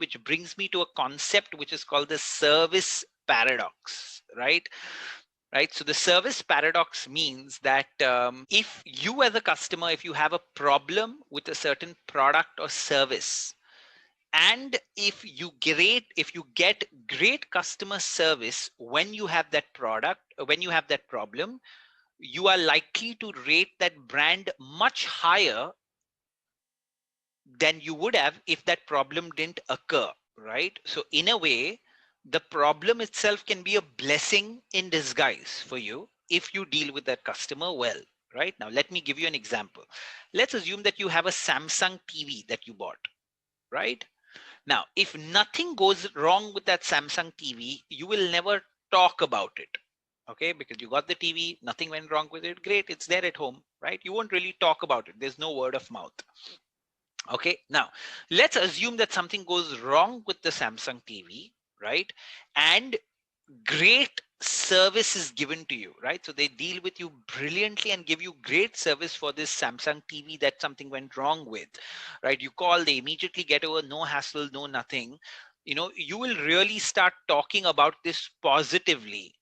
which brings me to a concept which is called the service paradox, right? Right. So the service paradox means that if you as a customer, if you have a problem with a certain product or service, and if you get great customer service when you have that product, when you have that problem, you are likely to rate that brand much higher than you would have if that problem didn't occur, right? So in a way, the problem itself can be a blessing in disguise for you if you deal with that customer well, right? Now let me give you an example. Let's assume that you have a Samsung TV that you bought, right? Now if nothing goes wrong with that Samsung TV, you will never talk about it, okay? Because you got the TV, nothing went wrong with it, great, it's there at home, right? You won't really talk about it, there's no word of mouth. Okay, now let's assume that something goes wrong with the Samsung TV, right? And great service is given to you, right? So they deal with you brilliantly and give you great service for this Samsung TV that something went wrong with, right? You call, they immediately get over, no hassle, no nothing. You know, you will really start talking about this positively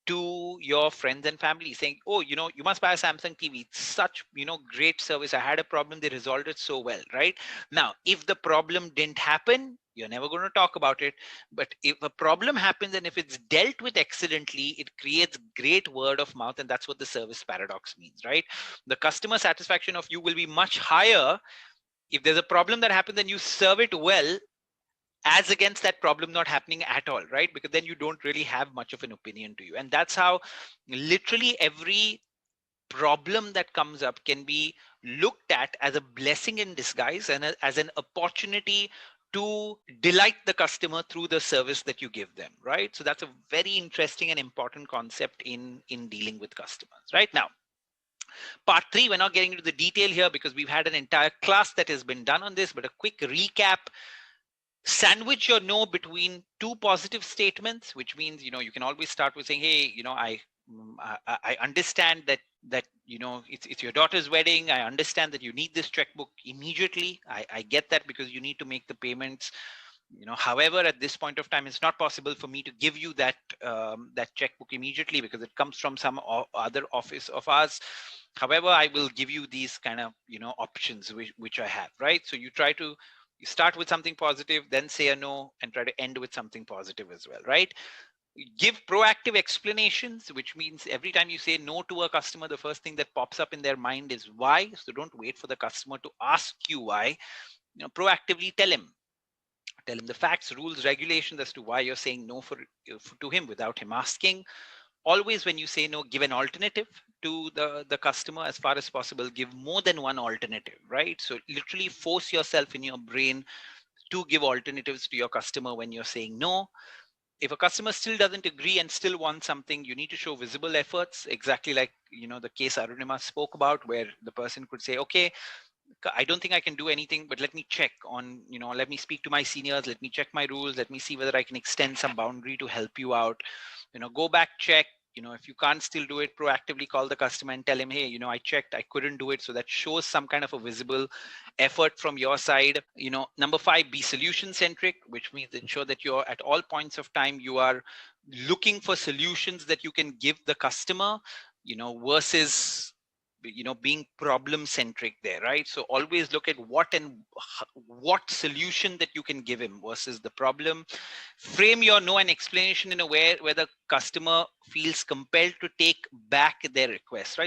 to your friends and family, saying, oh, you know, you must buy a Samsung TV, it's such, you know, great service, I had a problem, they resolved it so well, right? Now if the problem didn't happen, you're never going to talk about it. But if a problem happens and if it's dealt with excellently, it creates great word of mouth, and that's what the service paradox means, right? The customer satisfaction of you will be much higher if there's a problem that happens and you serve it well, as against that problem not happening at all, right? Because then you don't really have much of an opinion to you. And that's how literally every problem that comes up can be looked at as a blessing in disguise and as an opportunity to delight the customer through the service that you give them, right? So that's a very interesting and important concept in dealing with customers. Right now, part 3, we're not getting into the detail here because we've had an entire class that has been done on this, but a quick recap. Sandwich your no between two positive statements, which means, you know, you can always start with saying, hey, you know, I understand that you know, it's your daughter's wedding, I understand that you need this checkbook immediately, I get that, because you need to make the payments, you know. However, at this point of time, it's not possible for me to give you that that checkbook immediately because it comes from some other office of ours. However, I will give you these kind of, you know, options which I have, right? So you try to, you start with something positive, then say a no, and try to end with something positive as well, right? Give proactive explanations, which means every time you say no to a customer, the first thing that pops up in their mind is why. So don't wait for the customer to ask you why. You know, proactively tell him the facts, rules, regulations as to why you're saying no to him without him asking. Always when you say no, give an alternative to the customer as far as possible. Give more than one alternative, right? So literally force yourself in your brain to give alternatives to your customer when you're saying no. If a customer still doesn't agree and still wants something, you need to show visible efforts, exactly like, you know, the case Arunima spoke about, where the person could say, okay, I don't think I can do anything, but let me check on, you know, let me speak to my seniors, let me check my rules, let me see whether I can extend some boundary to help you out. You know, go back, check. You know, if you can't still do it, proactively call the customer and tell him, hey, you know, I checked, I couldn't do it. So that shows some kind of a visible effort from your side. You know, number 5, be solution centric, which means ensure that you're at all points of time, you are looking for solutions that you can give the customer, you know, versus, you know, being problem centric there, right? So always look at what solution that you can give him versus the problem. Frame your no and explanation in a way where the customer feels compelled to take back their request, right?